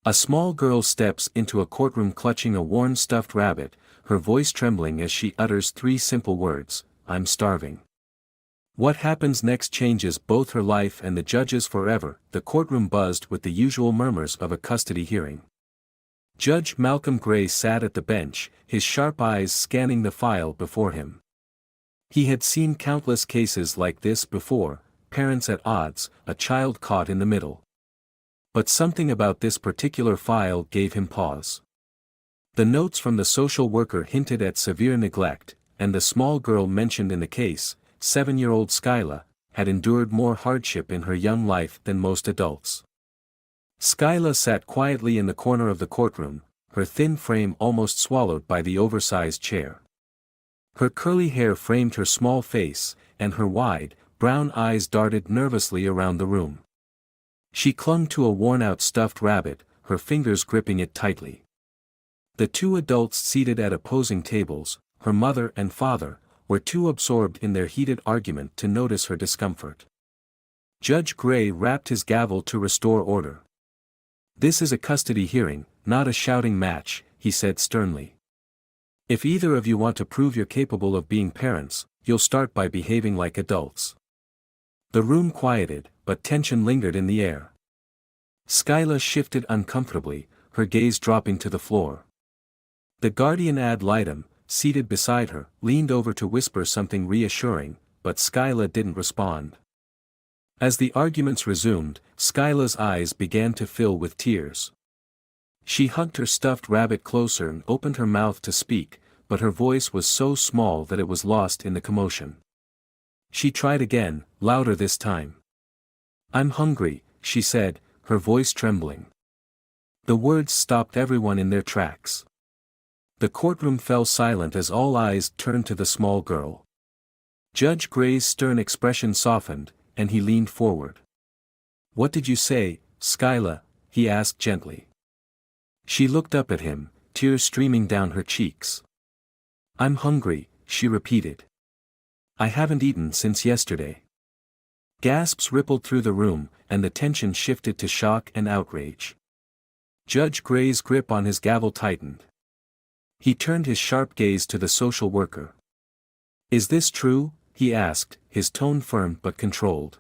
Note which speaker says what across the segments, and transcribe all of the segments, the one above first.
Speaker 1: A small girl steps into a courtroom clutching a worn stuffed rabbit, her voice trembling as she utters three simple words, "I'm starving." What happens next changes both her life and the judge's forever. The courtroom buzzed with the usual murmurs of a custody hearing. Judge Malcolm Gray sat at the bench, his sharp eyes scanning the file before him. He had seen countless cases like this before, parents at odds, a child caught in the middle. But something about this particular file gave him pause. The notes from the social worker hinted at severe neglect, and the small girl mentioned in the case, 7-year-old Skyla, had endured more hardship in her young life than most adults. Skyla sat quietly in the corner of the courtroom, her thin frame almost swallowed by the oversized chair. Her curly hair framed her small face, and her wide, brown eyes darted nervously around the room. She clung to a worn-out stuffed rabbit, her fingers gripping it tightly. The two adults seated at opposing tables, her mother and father, were too absorbed in their heated argument to notice her discomfort. Judge Gray rapped his gavel to restore order. "This is a custody hearing, not a shouting match," he said sternly. "If either of you want to prove you're capable of being parents, you'll start by behaving like adults." The room quieted, but tension lingered in the air. Skyla shifted uncomfortably, her gaze dropping to the floor. The guardian ad litem, seated beside her, leaned over to whisper something reassuring, but Skyla didn't respond. As the arguments resumed, Skyla's eyes began to fill with tears. She hugged her stuffed rabbit closer and opened her mouth to speak, but her voice was so small that it was lost in the commotion. She tried again, louder this time. "I'm hungry," she said, her voice trembling. The words stopped everyone in their tracks. The courtroom fell silent as all eyes turned to the small girl. Judge Gray's stern expression softened, and he leaned forward. "What did you say, Skyla?" he asked gently. She looked up at him, tears streaming down her cheeks. "I'm hungry," she repeated. "I haven't eaten since yesterday." Gasps rippled through the room, and the tension shifted to shock and outrage. Judge Gray's grip on his gavel tightened. He turned his sharp gaze to the social worker. "Is this true?" he asked, his tone firm but controlled.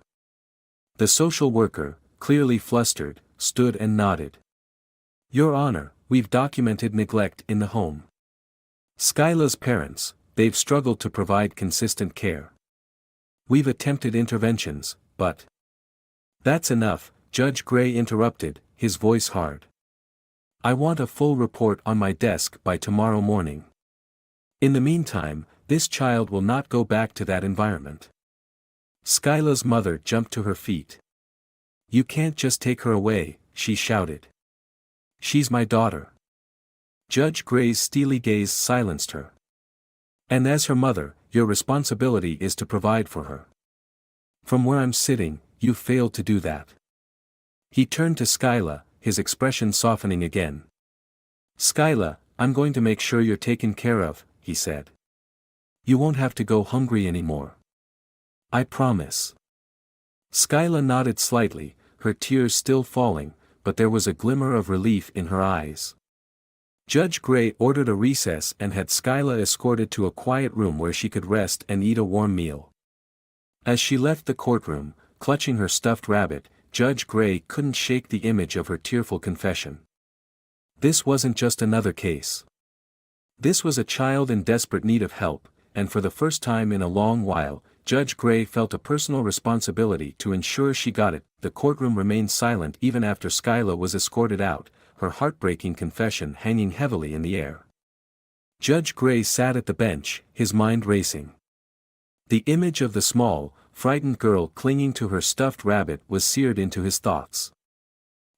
Speaker 1: The social worker, clearly flustered, stood and nodded. "Your Honor, we've documented neglect in the home. Skyla's parents, they've struggled to provide consistent care. We've attempted interventions, but—" "That's enough," Judge Gray interrupted, his voice hard. "I want a full report on my desk by tomorrow morning. In the meantime, this child will not go back to that environment." Skyla's mother jumped to her feet. "You can't just take her away," she shouted. "She's my daughter." Judge Gray's steely gaze silenced her. "And as her mother, your responsibility is to provide for her. From where I'm sitting, you failed to do that." He turned to Skyla, his expression softening again. "Skyla, I'm going to make sure you're taken care of," he said. "You won't have to go hungry anymore. I promise." Skyla nodded slightly, her tears still falling, but there was a glimmer of relief in her eyes. Judge Gray ordered a recess and had Skyla escorted to a quiet room where she could rest and eat a warm meal. As she left the courtroom, clutching her stuffed rabbit, Judge Gray couldn't shake the image of her tearful confession. This wasn't just another case. This was a child in desperate need of help, and for the first time in a long while, Judge Gray felt a personal responsibility to ensure she got it. The courtroom remained silent even after Skyla was escorted out, her heartbreaking confession hanging heavily in the air. Judge Gray sat at the bench, his mind racing. The image of the small, frightened girl clinging to her stuffed rabbit was seared into his thoughts.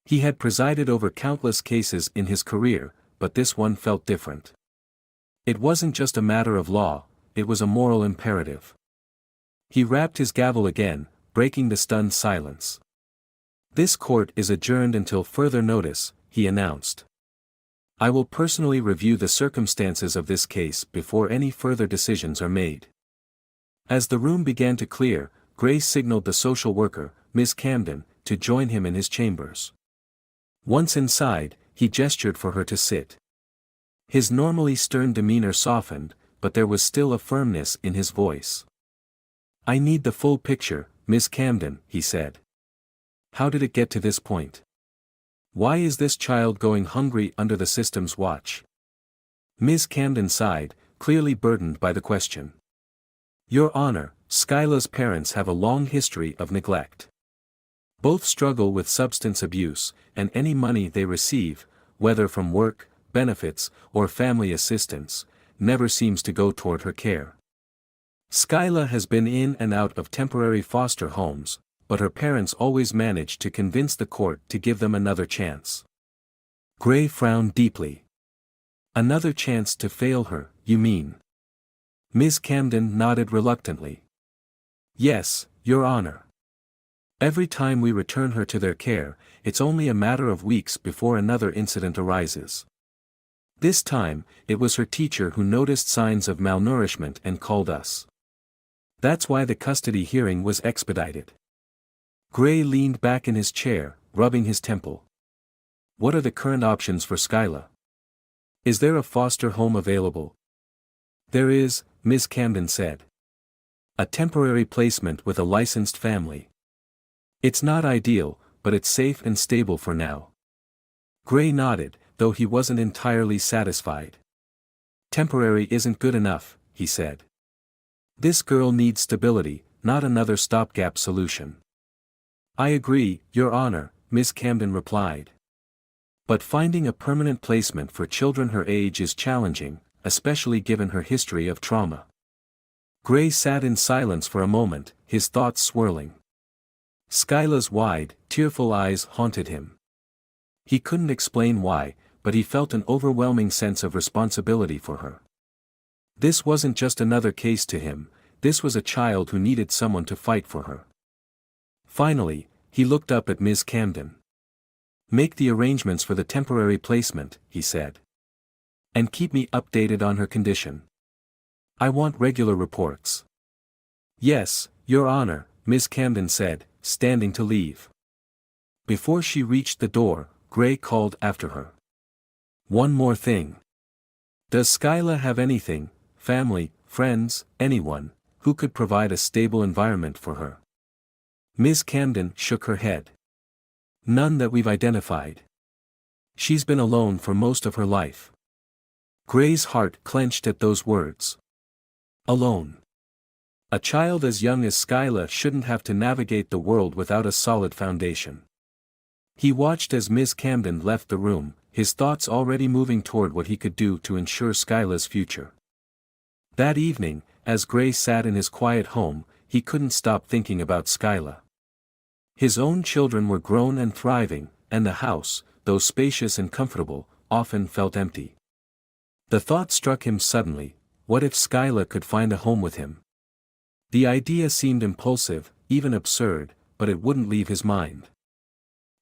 Speaker 1: He had presided over countless cases in his career, but this one felt different. It wasn't just a matter of law, it was a moral imperative. He rapped his gavel again, breaking the stunned silence. "This court is adjourned until further notice," he announced. "I will personally review the circumstances of this case before any further decisions are made." As the room began to clear, Gray signaled the social worker, Miss Camden, to join him in his chambers. Once inside, he gestured for her to sit. His normally stern demeanor softened, but there was still a firmness in his voice. "I need the full picture, Miss Camden," he said. "How did it get to this point? Why is this child going hungry under the system's watch?" Ms. Camden sighed, clearly burdened by the question. "Your Honor, Skyla's parents have a long history of neglect. Both struggle with substance abuse, and any money they receive, whether from work, benefits, or family assistance, never seems to go toward her care. Skyla has been in and out of temporary foster homes, but her parents always manage to convince the court to give them another chance." Gray frowned deeply. "Another chance to fail her, you mean?" Ms. Camden nodded reluctantly. "Yes, Your Honor. Every time we return her to their care, it's only a matter of weeks before another incident arises. This time, it was her teacher who noticed signs of malnourishment and called us. That's why the custody hearing was expedited." Gray leaned back in his chair, rubbing his temple. "What are the current options for Skyla? Is there a foster home available?" "There is," Ms. Camden said. "A temporary placement with a licensed family. It's not ideal, but it's safe and stable for now." Gray nodded, though he wasn't entirely satisfied. "Temporary isn't good enough," he said. "This girl needs stability, not another stopgap solution." "I agree, Your Honor," Ms. Camden replied. "But finding a permanent placement for children her age is challenging, especially given her history of trauma." Gray sat in silence for a moment, his thoughts swirling. Skyla's wide, tearful eyes haunted him. He couldn't explain why, but he felt an overwhelming sense of responsibility for her. This wasn't just another case to him, this was a child who needed someone to fight for her. Finally, he looked up at Ms. Camden. "Make the arrangements for the temporary placement," he said. "And keep me updated on her condition. I want regular reports." "Yes, Your Honor," Ms. Camden said, standing to leave. Before she reached the door, Gray called after her. "One more thing. Does Skyla have anything, family, friends, anyone, who could provide a stable environment for her?" Ms. Camden shook her head. "None that we've identified. She's been alone for most of her life." Gray's heart clenched at those words. Alone. A child as young as Skyla shouldn't have to navigate the world without a solid foundation. He watched as Ms. Camden left the room, his thoughts already moving toward what he could do to ensure Skyla's future. That evening, as Gray sat in his quiet home, he couldn't stop thinking about Skyla. His own children were grown and thriving, and the house, though spacious and comfortable, often felt empty. The thought struck him suddenly, what if Skyla could find a home with him? The idea seemed impulsive, even absurd, but it wouldn't leave his mind.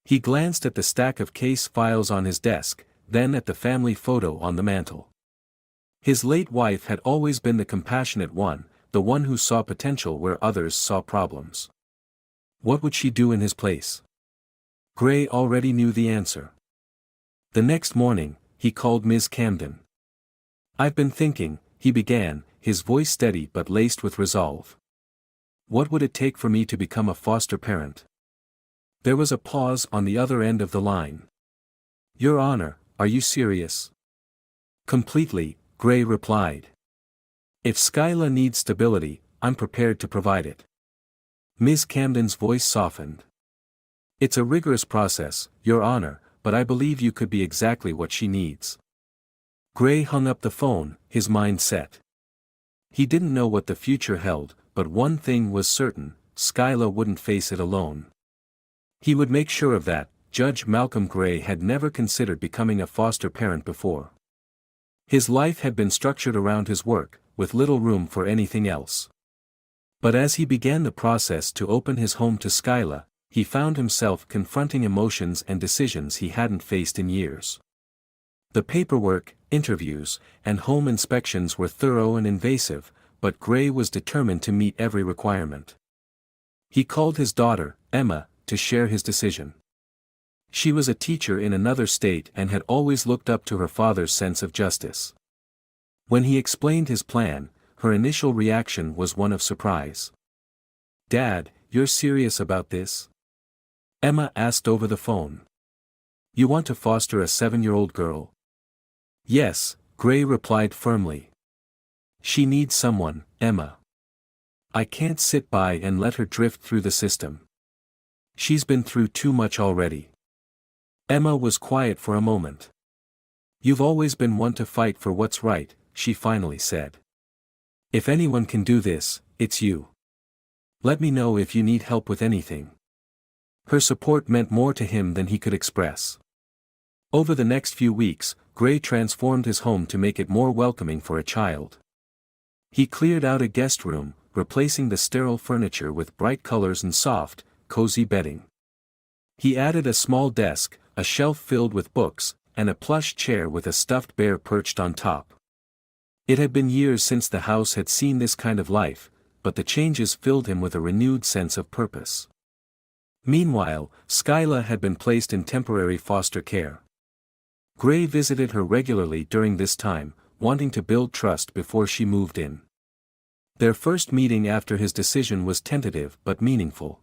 Speaker 1: He glanced at the stack of case files on his desk, then at the family photo on the mantel. His late wife had always been the compassionate one, the one who saw potential where others saw problems. What would she do in his place? Gray already knew the answer. The next morning, he called Ms. Camden. "I've been thinking," he began, his voice steady but laced with resolve. "What would it take for me to become a foster parent?" There was a pause on the other end of the line. "Your Honor, are you serious?" "Completely," Gray replied. "If Skyla needs stability, I'm prepared to provide it." Ms. Camden's voice softened. "It's a rigorous process, Your Honor, but I believe you could be exactly what she needs." Gray hung up the phone, his mind set. He didn't know what the future held, but one thing was certain, Skyla wouldn't face it alone. He would make sure of that. Judge Malcolm Gray had never considered becoming a foster parent before. His life had been structured around his work, with little room for anything else. But as he began the process to open his home to Skyla, he found himself confronting emotions and decisions he hadn't faced in years. The paperwork, interviews, and home inspections were thorough and invasive, but Gray was determined to meet every requirement. He called his daughter, Emma, to share his decision. She was a teacher in another state and had always looked up to her father's sense of justice. When he explained his plan, her initial reaction was one of surprise. "Dad, you're serious about this?" Emma asked over the phone. "You want to foster a 7-year-old girl?" "Yes," Gray replied firmly. "She needs someone, Emma. I can't sit by and let her drift through the system. She's been through too much already." Emma was quiet for a moment. "You've always been one to fight for what's right," she finally said. "If anyone can do this, it's you. Let me know if you need help with anything." Her support meant more to him than he could express. Over the next few weeks, Gray transformed his home to make it more welcoming for a child. He cleared out a guest room, replacing the sterile furniture with bright colors and soft, cozy bedding. He added a small desk, a shelf filled with books, and a plush chair with a stuffed bear perched on top. It had been years since the house had seen this kind of life, but the changes filled him with a renewed sense of purpose. Meanwhile, Skyla had been placed in temporary foster care. Gray visited her regularly during this time, wanting to build trust before she moved in. Their first meeting after his decision was tentative but meaningful.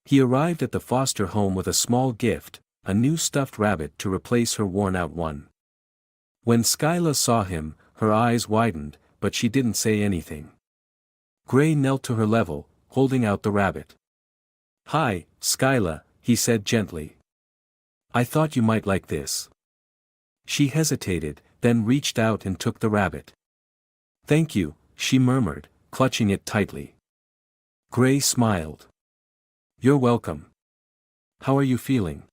Speaker 1: He arrived at the foster home with a small gift, a new stuffed rabbit to replace her worn-out one. When Skyla saw him, her eyes widened, but she didn't say anything. Gray knelt to her level, holding out the rabbit. "Hi, Skyla," he said gently. "I thought you might like this." She hesitated, then reached out and took the rabbit. "Thank you," she murmured, clutching it tightly. Gray smiled. "You're welcome. How are you feeling?"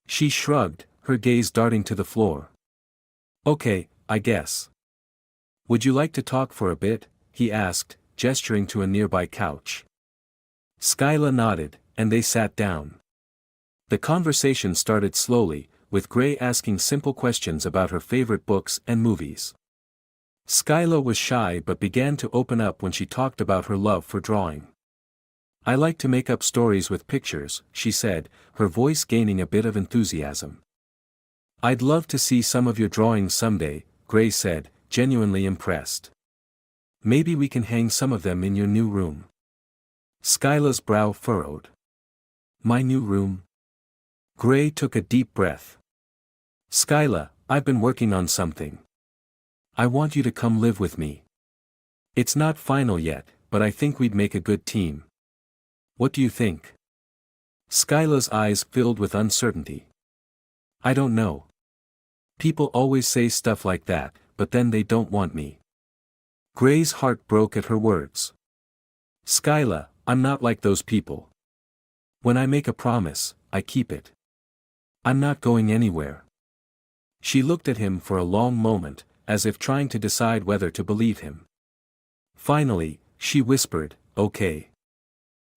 Speaker 1: She shrugged, her gaze darting to the floor. "Okay, I guess." "Would you like to talk for a bit?" he asked, gesturing to a nearby couch. Skyla nodded, and they sat down. The conversation started slowly, with Gray asking simple questions about her favorite books and movies. Skyla was shy but began to open up when she talked about her love for drawing. "I like to make up stories with pictures," she said, her voice gaining a bit of enthusiasm. "I'd love to see some of your drawings someday," Gray said, genuinely impressed. "Maybe we can hang some of them in your new room." Skyla's brow furrowed. "My new room?" Gray took a deep breath. "Skyla, I've been working on something. I want you to come live with me. It's not final yet, but I think we'd make a good team. What do you think?" Skyla's eyes filled with uncertainty. "I don't know. People always say stuff like that, but then they don't want me." Gray's heart broke at her words. "Skyla, I'm not like those people. When I make a promise, I keep it. I'm not going anywhere." She looked at him for a long moment, as if trying to decide whether to believe him. Finally, she whispered, "Okay."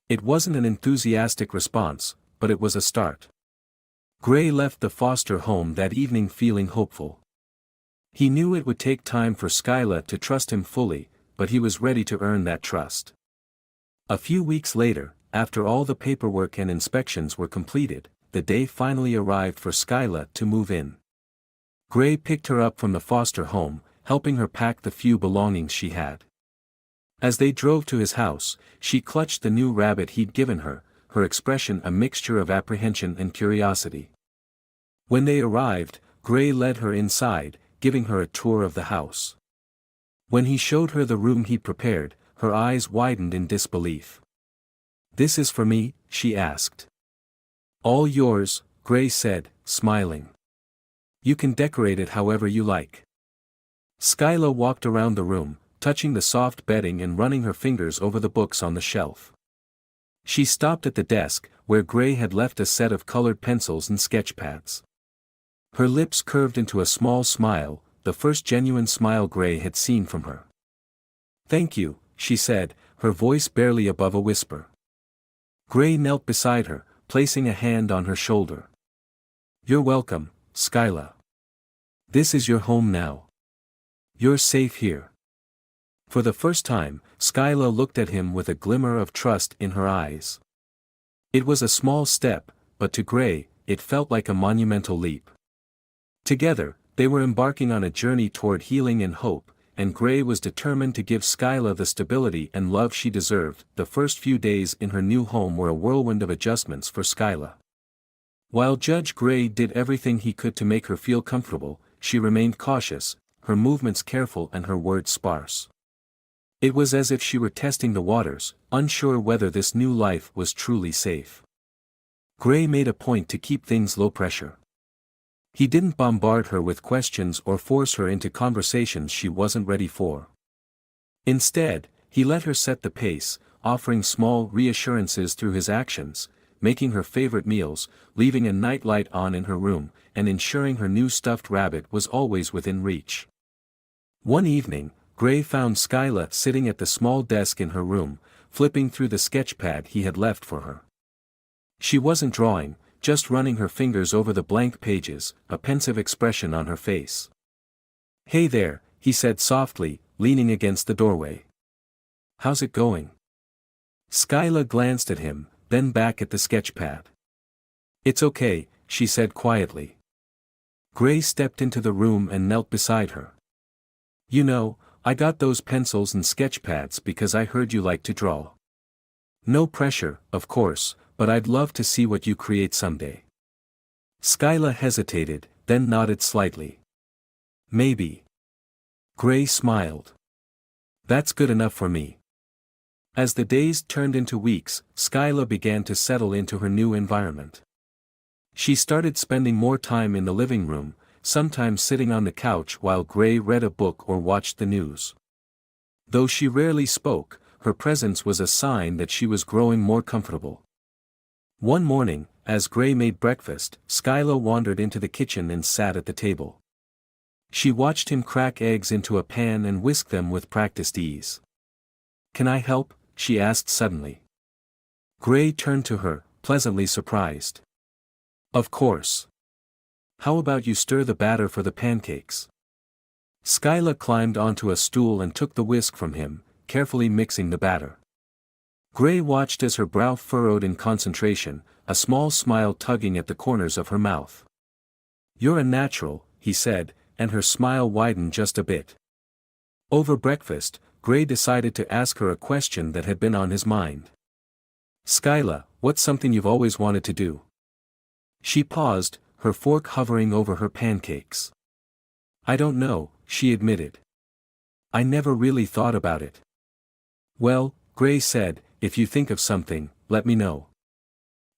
Speaker 1: It wasn't an enthusiastic response, but it was a start. Gray left the foster home that evening feeling hopeful. He knew it would take time for Skyla to trust him fully, but he was ready to earn that trust. A few weeks later, after all the paperwork and inspections were completed, the day finally arrived for Skyla to move in. Gray picked her up from the foster home, helping her pack the few belongings she had. As they drove to his house, she clutched the new rabbit he'd given her, her expression a mixture of apprehension and curiosity. When they arrived, Gray led her inside, giving her a tour of the house. When he showed her the room he'd prepared, her eyes widened in disbelief. "This is for me?" she asked. "All yours," Gray said, smiling. "You can decorate it however you like." Skyla walked around the room, touching the soft bedding and running her fingers over the books on the shelf. She stopped at the desk, where Gray had left a set of colored pencils and sketch pads. Her lips curved into a small smile, the first genuine smile Gray had seen from her. "Thank you," she said, her voice barely above a whisper. Gray knelt beside her, placing a hand on her shoulder. "You're welcome, Skyla. This is your home now. You're safe here." For the first time, Skyla looked at him with a glimmer of trust in her eyes. It was a small step, but to Gray, it felt like a monumental leap. Together, they were embarking on a journey toward healing and hope, and Gray was determined to give Skyla the stability and love she deserved. The first few days in her new home were a whirlwind of adjustments for Skyla. While Judge Gray did everything he could to make her feel comfortable, she remained cautious, her movements careful and her words sparse. It was as if she were testing the waters, unsure whether this new life was truly safe. Gray made a point to keep things low pressure. He didn't bombard her with questions or force her into conversations she wasn't ready for. Instead, he let her set the pace, offering small reassurances through his actions, making her favorite meals, leaving a nightlight on in her room, and ensuring her new stuffed rabbit was always within reach. One evening, Gray found Skyla sitting at the small desk in her room, flipping through the sketchpad he had left for her. She wasn't drawing, just running her fingers over the blank pages, a pensive expression on her face. "Hey there," he said softly, leaning against the doorway. "How's it going?" Skyla glanced at him, then back at the sketchpad. "It's okay," she said quietly. Gray stepped into the room and knelt beside her. "You know, I got those pencils and sketchpads because I heard you like to draw. No pressure, of course, but I'd love to see what you create someday." Skyla hesitated, then nodded slightly. "Maybe." Gray smiled. "That's good enough for me." As the days turned into weeks, Skyla began to settle into her new environment. She started spending more time in the living room, sometimes sitting on the couch while Gray read a book or watched the news. Though she rarely spoke, her presence was a sign that she was growing more comfortable. One morning, as Gray made breakfast, Skyla wandered into the kitchen and sat at the table. She watched him crack eggs into a pan and whisk them with practiced ease. "Can I help?" she asked suddenly. Gray turned to her, pleasantly surprised. "Of course. How about you stir the batter for the pancakes?" Skyla climbed onto a stool and took the whisk from him, carefully mixing the batter. Gray watched as her brow furrowed in concentration, a small smile tugging at the corners of her mouth. "You're a natural," he said, and her smile widened just a bit. Over breakfast, Gray decided to ask her a question that had been on his mind. "Skyla, what's something you've always wanted to do?" She paused, her fork hovering over her pancakes. "I don't know," she admitted. "I never really thought about it." "Well," Gray said, "if you think of something, let me know.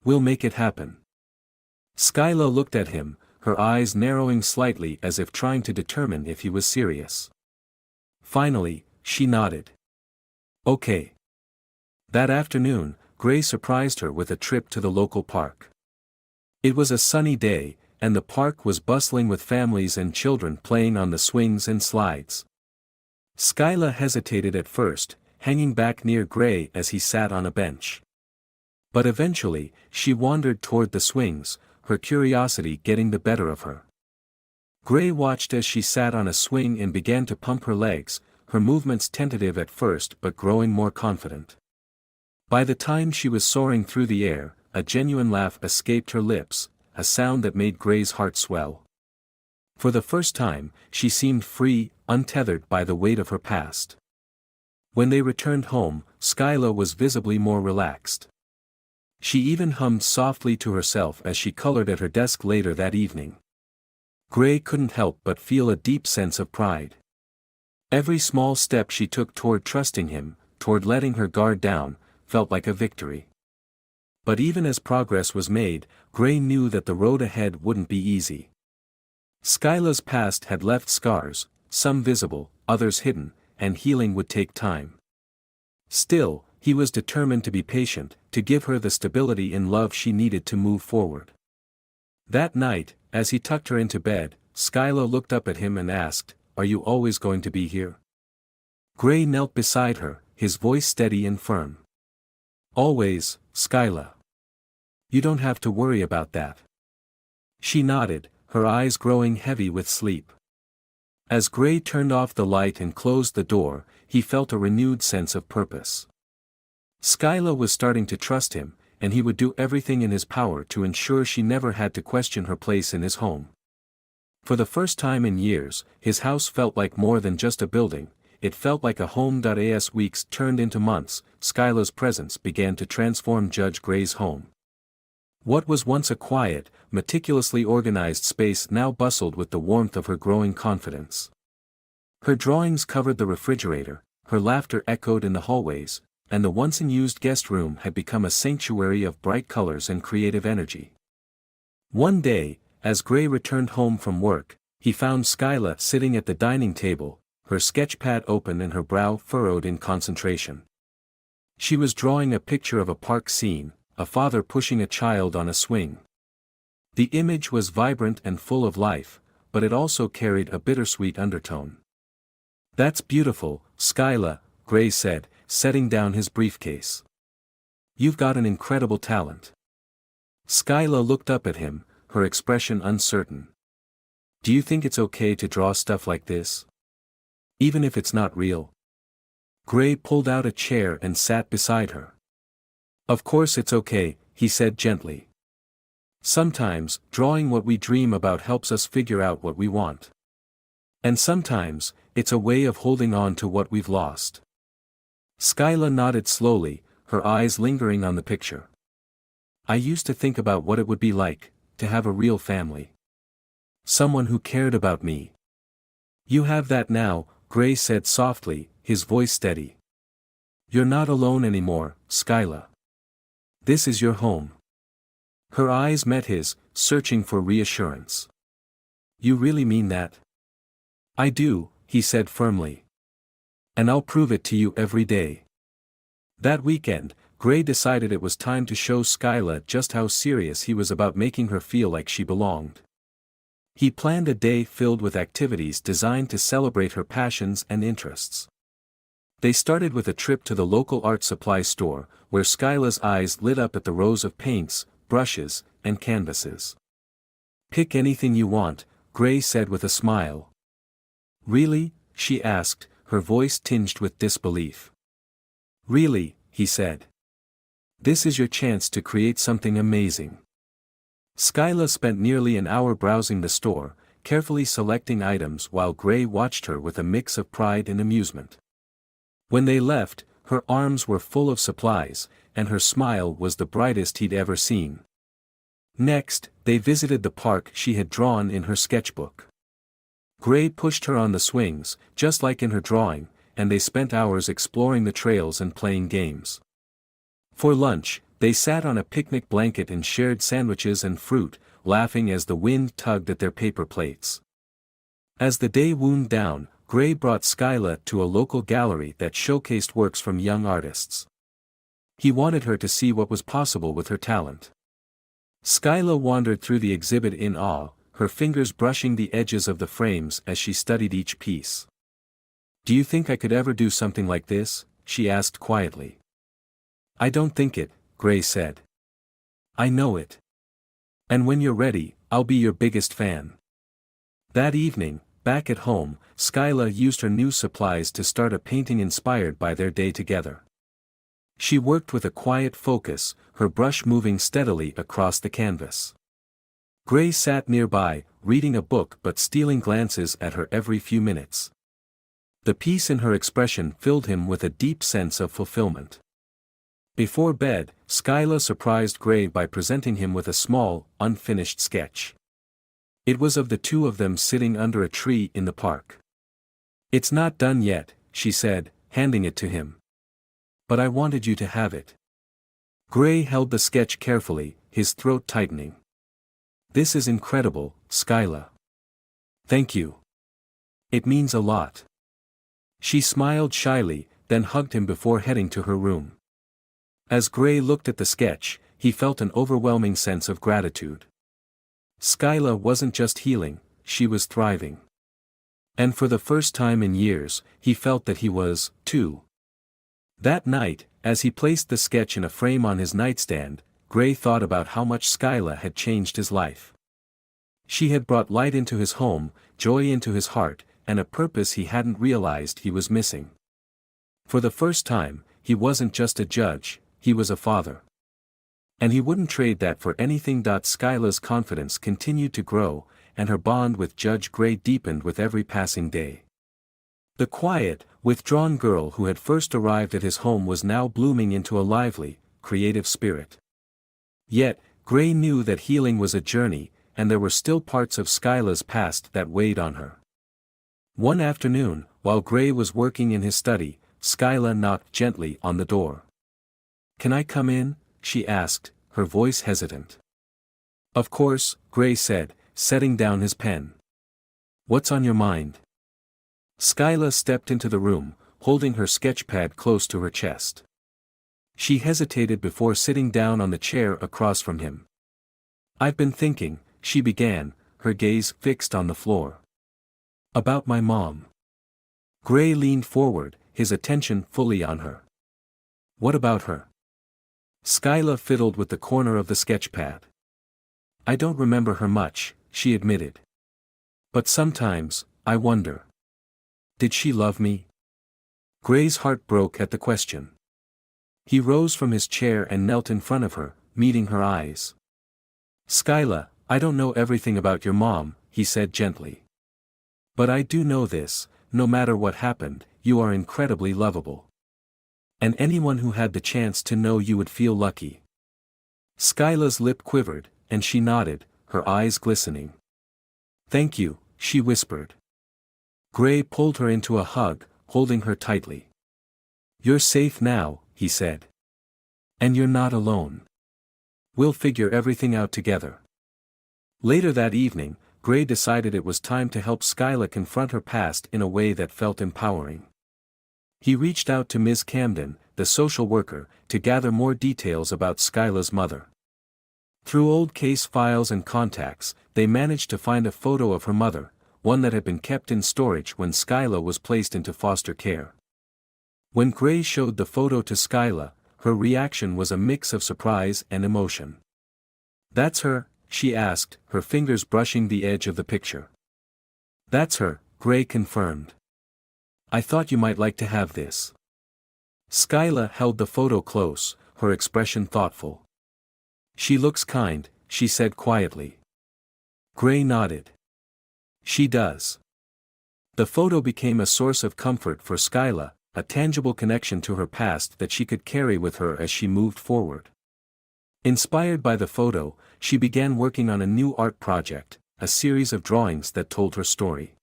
Speaker 1: We'll make it happen." Skyla looked at him, her eyes narrowing slightly as if trying to determine if he was serious. Finally, she nodded. "Okay." That afternoon, Gray surprised her with a trip to the local park. It was a sunny day, and the park was bustling with families and children playing on the swings and slides. Skyla hesitated at first, hanging back near Gray as he sat on a bench. But eventually, she wandered toward the swings, her curiosity getting the better of her. Gray watched as she sat on a swing and began to pump her legs, her movements tentative at first but growing more confident. By the time she was soaring through the air, a genuine laugh escaped her lips, a sound that made Gray's heart swell. For the first time, she seemed free, untethered by the weight of her past. When they returned home, Skyla was visibly more relaxed. She even hummed softly to herself as she colored at her desk later that evening. Gray couldn't help but feel a deep sense of pride. Every small step she took toward trusting him, toward letting her guard down, felt like a victory. But even as progress was made, Gray knew that the road ahead wouldn't be easy. Skyla's past had left scars, some visible, others hidden, and healing would take time. Still, he was determined to be patient, to give her the stability and love she needed to move forward. That night, as he tucked her into bed, Skyla looked up at him and asked, "Are you always going to be here?" Gray knelt beside her, his voice steady and firm. "Always, Skyla. You don't have to worry about that." She nodded, her eyes growing heavy with sleep. As Gray turned off the light and closed the door, he felt a renewed sense of purpose. Skyla was starting to trust him, and he would do everything in his power to ensure she never had to question her place in his home. For the first time in years, his house felt like more than just a building. It felt like a home. As weeks turned into months, Skyla's presence began to transform Judge Gray's home. What was once a quiet, meticulously organized space now bustled with the warmth of her growing confidence. Her drawings covered the refrigerator, her laughter echoed in the hallways, and the once unused guest room had become a sanctuary of bright colors and creative energy. One day, as Gray returned home from work, he found Skyla sitting at the dining table, her sketchpad open and her brow furrowed in concentration. She was drawing a picture of a park scene, a father pushing a child on a swing. The image was vibrant and full of life, but it also carried a bittersweet undertone. "That's beautiful, Skyla," Gray said, setting down his briefcase. "You've got an incredible talent." Skyla looked up at him, her expression uncertain. "Do you think it's okay to draw stuff like this? Even if it's not real?" Gray pulled out a chair and sat beside her. "Of course it's okay," he said gently. "Sometimes, drawing what we dream about helps us figure out what we want. And sometimes, it's a way of holding on to what we've lost." Skyla nodded slowly, her eyes lingering on the picture. "I used to think about what it would be like, to have a real family. Someone who cared about me." "You have that now," Gray said softly, his voice steady. "You're not alone anymore, Skyla. This is your home." Her eyes met his, searching for reassurance. "You really mean that?" "I do," he said firmly. "And I'll prove it to you every day." That weekend, Gray decided it was time to show Skyla just how serious he was about making her feel like she belonged. He planned a day filled with activities designed to celebrate her passions and interests. They started with a trip to the local art supply store, where Skyla's eyes lit up at the rows of paints, brushes, and canvases. "Pick anything you want," Gray said with a smile. "Really?" she asked, her voice tinged with disbelief. "Really," he said. "This is your chance to create something amazing." Skyla spent nearly an hour browsing the store, carefully selecting items while Gray watched her with a mix of pride and amusement. When they left, her arms were full of supplies, and her smile was the brightest he'd ever seen. Next, they visited the park she had drawn in her sketchbook. Gray pushed her on the swings, just like in her drawing, and they spent hours exploring the trails and playing games. For lunch, they sat on a picnic blanket and shared sandwiches and fruit, laughing as the wind tugged at their paper plates. As the day wound down, Gray brought Skyla to a local gallery that showcased works from young artists. He wanted her to see what was possible with her talent. Skyla wandered through the exhibit in awe, her fingers brushing the edges of the frames as she studied each piece. "Do you think I could ever do something like this?" she asked quietly. "I don't think it," Gray said. "I know it. And when you're ready, I'll be your biggest fan." That evening, back at home, Skyla used her new supplies to start a painting inspired by their day together. She worked with a quiet focus, her brush moving steadily across the canvas. Gray sat nearby, reading a book but stealing glances at her every few minutes. The peace in her expression filled him with a deep sense of fulfillment. Before bed, Skyla surprised Gray by presenting him with a small, unfinished sketch. It was of the two of them sitting under a tree in the park. "It's not done yet," she said, handing it to him. "But I wanted you to have it." Gray held the sketch carefully, his throat tightening. "This is incredible, Skyla. Thank you. It means a lot." She smiled shyly, then hugged him before heading to her room. As Gray looked at the sketch, he felt an overwhelming sense of gratitude. Skyla wasn't just healing, she was thriving. And for the first time in years, he felt that he was, too. That night, as he placed the sketch in a frame on his nightstand, Gray thought about how much Skyla had changed his life. She had brought light into his home, joy into his heart, and a purpose he hadn't realized he was missing. For the first time, he wasn't just a judge, he was a father. And he wouldn't trade that for anything. Skyla's confidence continued to grow, and her bond with Judge Gray deepened with every passing day. The quiet, withdrawn girl who had first arrived at his home was now blooming into a lively, creative spirit. Yet, Gray knew that healing was a journey, and there were still parts of Skyla's past that weighed on her. One afternoon, while Gray was working in his study, Skyla knocked gently on the door. "Can I come in?" she asked, her voice hesitant. "Of course," Gray said, setting down his pen. "What's on your mind?" Skyla stepped into the room, holding her sketchpad close to her chest. She hesitated before sitting down on the chair across from him. "I've been thinking," she began, her gaze fixed on the floor. "About my mom." Gray leaned forward, his attention fully on her. "What about her?" Skyla fiddled with the corner of the sketchpad. "I don't remember her much," she admitted. "But sometimes, I wonder. Did she love me?" Gray's heart broke at the question. He rose from his chair and knelt in front of her, meeting her eyes. "Skyla, I don't know everything about your mom," he said gently. "But I do know this, no matter what happened, you are incredibly lovable. And anyone who had the chance to know you would feel lucky." Skyla's lip quivered, and she nodded, her eyes glistening. "Thank you," she whispered. Gray pulled her into a hug, holding her tightly. "You're safe now," he said. "And you're not alone. We'll figure everything out together." Later that evening, Gray decided it was time to help Skyla confront her past in a way that felt empowering. He reached out to Ms. Camden, the social worker, to gather more details about Skyla's mother. Through old case files and contacts, they managed to find a photo of her mother, one that had been kept in storage when Skyla was placed into foster care. When Gray showed the photo to Skyla, her reaction was a mix of surprise and emotion. "That's her?" she asked, her fingers brushing the edge of the picture. "That's her," Gray confirmed. "I thought you might like to have this." Skyla held the photo close, her expression thoughtful. "She looks kind," she said quietly. Gray nodded. "She does." The photo became a source of comfort for Skyla, a tangible connection to her past that she could carry with her as she moved forward. Inspired by the photo, she began working on a new art project, a series of drawings that told her story.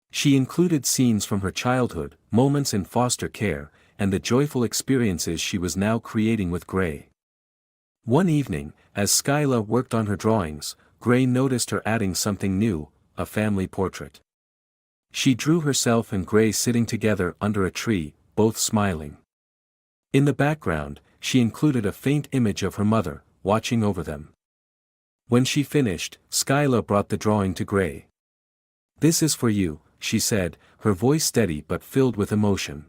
Speaker 1: She included scenes from her childhood, moments in foster care, and the joyful experiences she was now creating with Gray. One evening, as Skyla worked on her drawings, Gray noticed her adding something new, a family portrait. She drew herself and Gray sitting together under a tree, both smiling. In the background, she included a faint image of her mother, watching over them. When she finished, Skyla brought the drawing to Gray. "This is for you," she said, her voice steady but filled with emotion.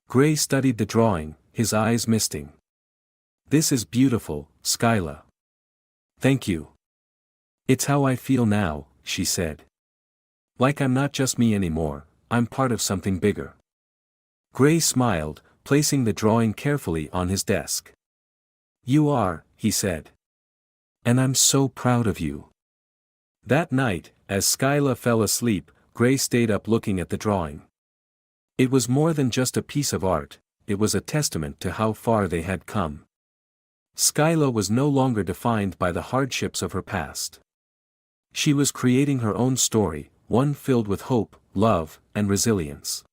Speaker 1: Gray studied the drawing, his eyes misting. "This is beautiful, Skyla." "Thank you. It's how I feel now," she said. "Like I'm not just me anymore, I'm part of something bigger." Gray smiled, placing the drawing carefully on his desk. "You are," he said. "And I'm so proud of you." That night, as Skyla fell asleep, Gray stayed up looking at the drawing. It was more than just a piece of art, it was a testament to how far they had come. Skyla was no longer defined by the hardships of her past. She was creating her own story, one filled with hope, love, and resilience.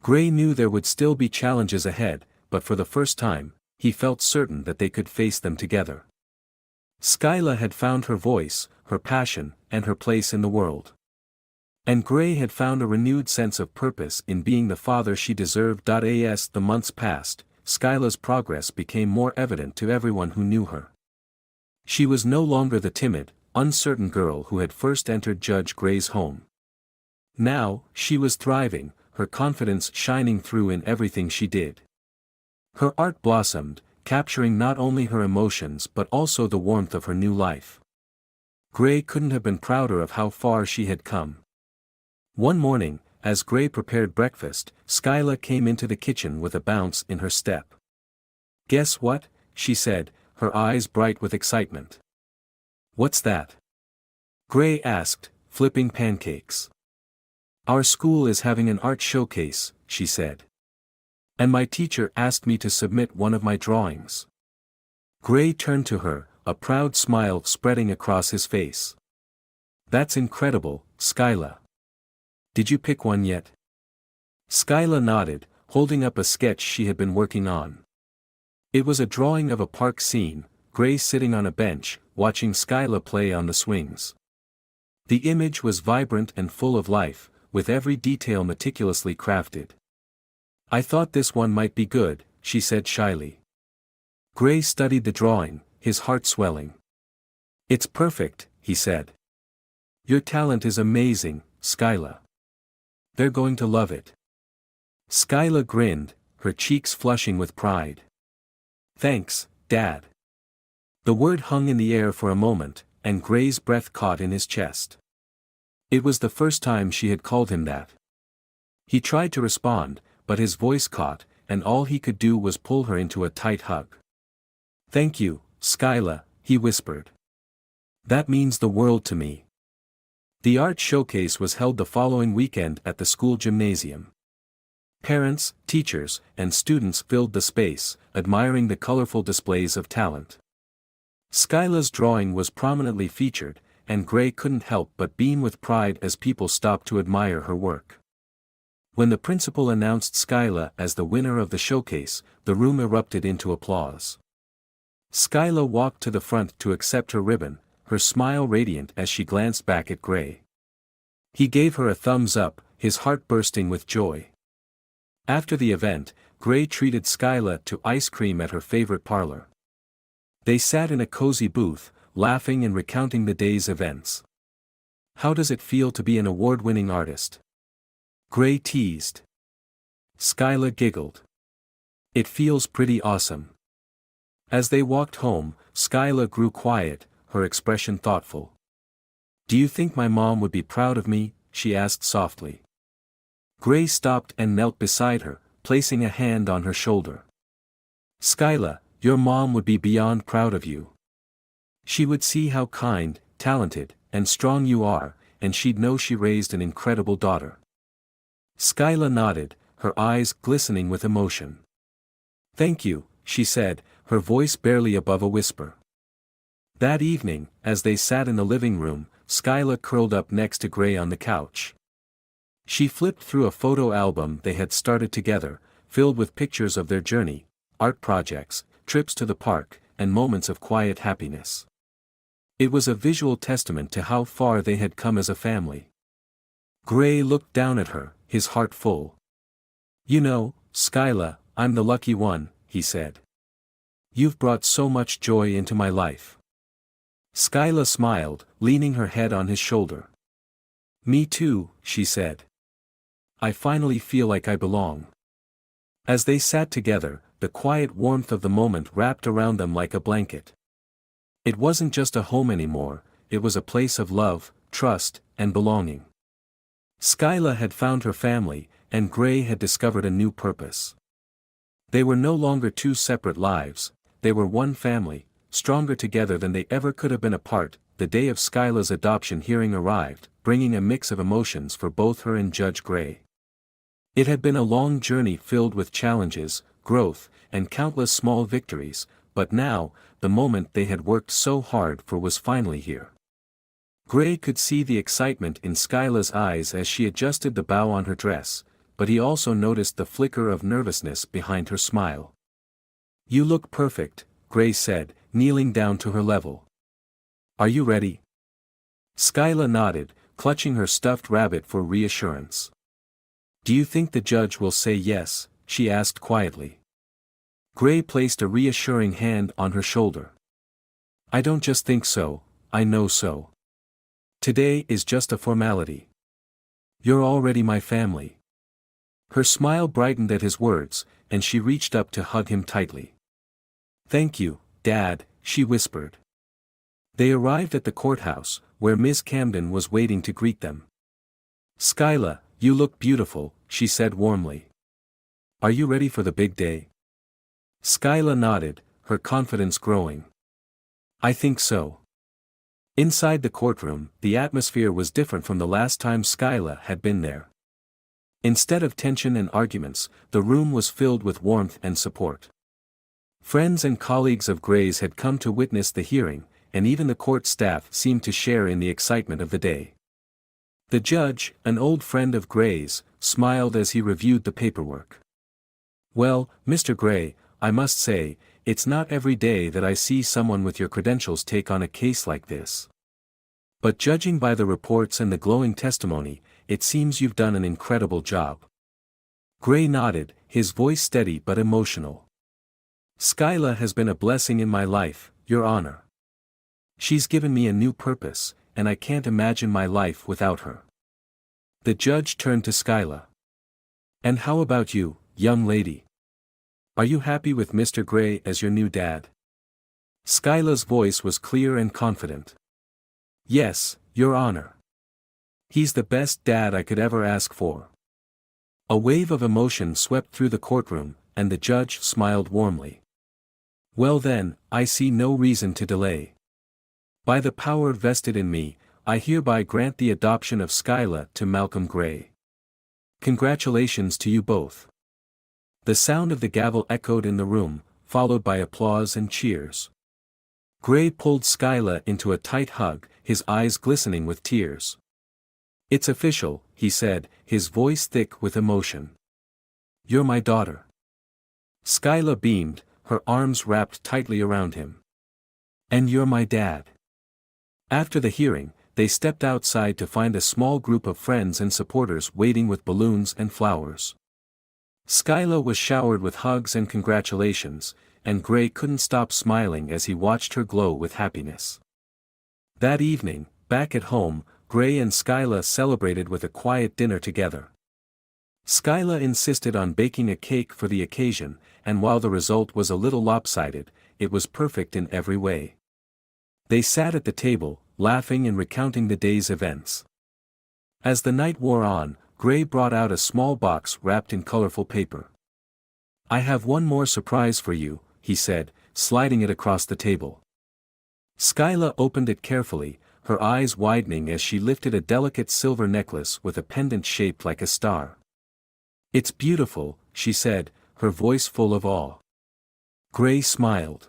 Speaker 1: Gray knew there would still be challenges ahead, but for the first time, he felt certain that they could face them together. Skyla had found her voice, her passion, and her place in the world. And Gray had found a renewed sense of purpose in being the father she deserved. As the months passed, Skyla's progress became more evident to everyone who knew her. She was no longer the timid, uncertain girl who had first entered Judge Gray's home. Now, she was thriving, her confidence shining through in everything she did. Her art blossomed, capturing not only her emotions but also the warmth of her new life. Gray couldn't have been prouder of how far she had come. One morning, as Gray prepared breakfast, Skyla came into the kitchen with a bounce in her step. "Guess what?" she said, her eyes bright with excitement. "What's that?" Gray asked, flipping pancakes. "Our school is having an art showcase," she said. "And my teacher asked me to submit one of my drawings." Gray turned to her, a proud smile spreading across his face. "That's incredible, Skyla. Did you pick one yet?" Skyla nodded, holding up a sketch she had been working on. It was a drawing of a park scene, Gray sitting on a bench, watching Skyla play on the swings. The image was vibrant and full of life, with every detail meticulously crafted. "I thought this one might be good," she said shyly. Gray studied the drawing, his heart swelling. "It's perfect," he said. "Your talent is amazing, Skyla. They're going to love it." Skyla grinned, her cheeks flushing with pride. "Thanks, Dad." The word hung in the air for a moment, and Gray's breath caught in his chest. It was the first time she had called him that. He tried to respond, but his voice caught, and all he could do was pull her into a tight hug. "Thank you, Skyla," he whispered. "That means the world to me." The art showcase was held the following weekend at the school gymnasium. Parents, teachers, and students filled the space, admiring the colorful displays of talent. Skyla's drawing was prominently featured, and Gray couldn't help but beam with pride as people stopped to admire her work. When the principal announced Skyla as the winner of the showcase, the room erupted into applause. Skyla walked to the front to accept her ribbon, her smile radiant as she glanced back at Gray. He gave her a thumbs up, his heart bursting with joy. After the event, Gray treated Skyla to ice cream at her favorite parlor. They sat in a cozy booth, laughing and recounting the day's events. "How does it feel to be an award-winning artist?" Gray teased. Skyla giggled. "It feels pretty awesome." As they walked home, Skyla grew quiet, her expression thoughtful. "Do you think my mom would be proud of me?" she asked softly. Gray stopped and knelt beside her, placing a hand on her shoulder. "Skyla, your mom would be beyond proud of you. She would see how kind, talented, and strong you are, and she'd know she raised an incredible daughter." Skyla nodded, her eyes glistening with emotion. "Thank you," she said, her voice barely above a whisper. That evening, as they sat in the living room, Skyla curled up next to Gray on the couch. She flipped through a photo album they had started together, filled with pictures of their journey, art projects, trips to the park, and moments of quiet happiness. It was a visual testament to how far they had come as a family. Gray looked down at her, his heart full. "You know, Skyla, I'm the lucky one," he said. "You've brought so much joy into my life." Skyla smiled, leaning her head on his shoulder. "Me too," she said. "I finally feel like I belong." As they sat together, the quiet warmth of the moment wrapped around them like a blanket. It wasn't just a home anymore, it was a place of love, trust, and belonging. Skyla had found her family, and Gray had discovered a new purpose. They were no longer two separate lives, they were one family, stronger together than they ever could have been apart. The day of Skyla's adoption hearing arrived, bringing a mix of emotions for both her and Judge Gray. It had been a long journey filled with challenges, growth, and countless small victories, but now, the moment they had worked so hard for was finally here. Gray could see the excitement in Skyla's eyes as she adjusted the bow on her dress, but he also noticed the flicker of nervousness behind her smile. "You look perfect," Gray said, kneeling down to her level. "Are you ready?" Skyla nodded, clutching her stuffed rabbit for reassurance. "Do you think the judge will say yes?" she asked quietly. Gray placed a reassuring hand on her shoulder. "I don't just think so, I know so. Today is just a formality. You're already my family." Her smile brightened at his words, and she reached up to hug him tightly. "Thank you, Dad," she whispered. They arrived at the courthouse, where Miss Camden was waiting to greet them. "Skyla, you look beautiful," she said warmly. "Are you ready for the big day?" Skyla nodded, her confidence growing. I think so. Inside the courtroom, the atmosphere was different from the last time Skyla had been there. Instead of tension and arguments, the room was filled with warmth and support. Friends and colleagues of Gray's had come to witness the hearing, and even the court staff seemed to share in the excitement of the day. The judge, an old friend of Gray's, smiled as he reviewed the paperwork. "Well, Mr. Gray, I must say, it's not every day that I see someone with your credentials take on a case like this. But judging by the reports and the glowing testimony, it seems you've done an incredible job." Gray nodded, his voice steady but emotional. "Skyla has been a blessing in my life, Your Honor. She's given me a new purpose, and I can't imagine my life without her." The judge turned to Skyla. "And how about you, young lady? Are you happy with Mr. Gray as your new dad?" Skyla's voice was clear and confident. "Yes, Your Honor. He's the best dad I could ever ask for." A wave of emotion swept through the courtroom, and the judge smiled warmly. "Well then, I see no reason to delay. By the power vested in me, I hereby grant the adoption of Skyla to Malcolm Gray. Congratulations to you both." The sound of the gavel echoed in the room, followed by applause and cheers. Gray pulled Skyla into a tight hug, his eyes glistening with tears. "It's official," he said, his voice thick with emotion. "You're my daughter." Skyla beamed, her arms wrapped tightly around him. "And you're my dad." After the hearing, they stepped outside to find a small group of friends and supporters waiting with balloons and flowers. Skyla was showered with hugs and congratulations, and Gray couldn't stop smiling as he watched her glow with happiness. That evening, back at home, Gray and Skyla celebrated with a quiet dinner together. Skyla insisted on baking a cake for the occasion, and while the result was a little lopsided, it was perfect in every way. They sat at the table, laughing and recounting the day's events. As the night wore on, Gray brought out a small box wrapped in colorful paper. "I have one more surprise for you," he said, sliding it across the table. Skyla opened it carefully, her eyes widening as she lifted a delicate silver necklace with a pendant shaped like a star. "It's beautiful," she said, her voice full of awe. Gray smiled.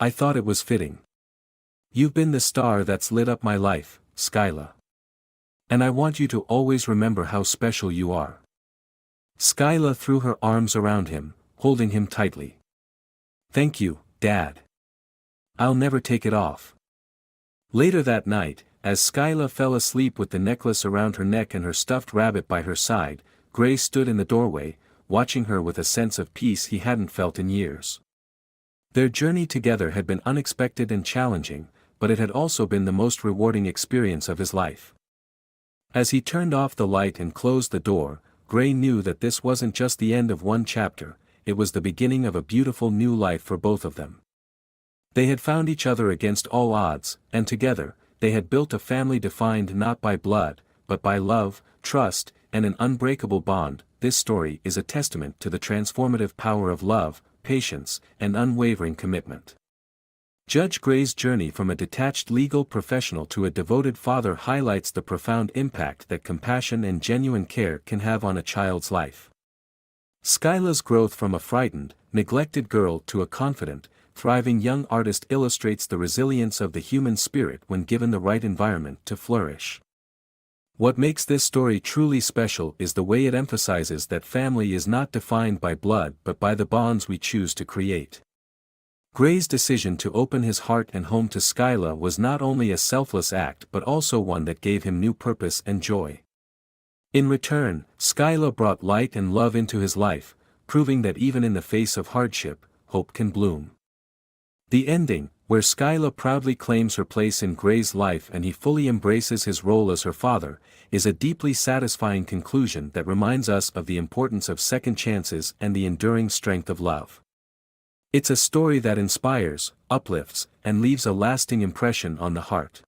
Speaker 1: "I thought it was fitting. You've been the star that's lit up my life, Skyla. And I want you to always remember how special you are." Skyla threw her arms around him, holding him tightly. "Thank you, Dad. I'll never take it off." Later that night, as Skyla fell asleep with the necklace around her neck and her stuffed rabbit by her side, Gray stood in the doorway, watching her with a sense of peace he hadn't felt in years. Their journey together had been unexpected and challenging, but it had also been the most rewarding experience of his life. As he turned off the light and closed the door, Gray knew that this wasn't just the end of one chapter, it was the beginning of a beautiful new life for both of them. They had found each other against all odds, and together, they had built a family defined not by blood, but by love, trust, and an unbreakable bond. This story is a testament to the transformative power of love, patience, and unwavering commitment. Judge Gray's journey from a detached legal professional to a devoted father highlights the profound impact that compassion and genuine care can have on a child's life. Skyla's growth from a frightened, neglected girl to a confident, thriving young artist illustrates the resilience of the human spirit when given the right environment to flourish. What makes this story truly special is the way it emphasizes that family is not defined by blood but by the bonds we choose to create. Gray's decision to open his heart and home to Skyla was not only a selfless act but also one that gave him new purpose and joy. In return, Skyla brought light and love into his life, proving that even in the face of hardship, hope can bloom. The ending, where Skyla proudly claims her place in Gray's life and he fully embraces his role as her father, is a deeply satisfying conclusion that reminds us of the importance of second chances and the enduring strength of love. It's a story that inspires, uplifts, and leaves a lasting impression on the heart.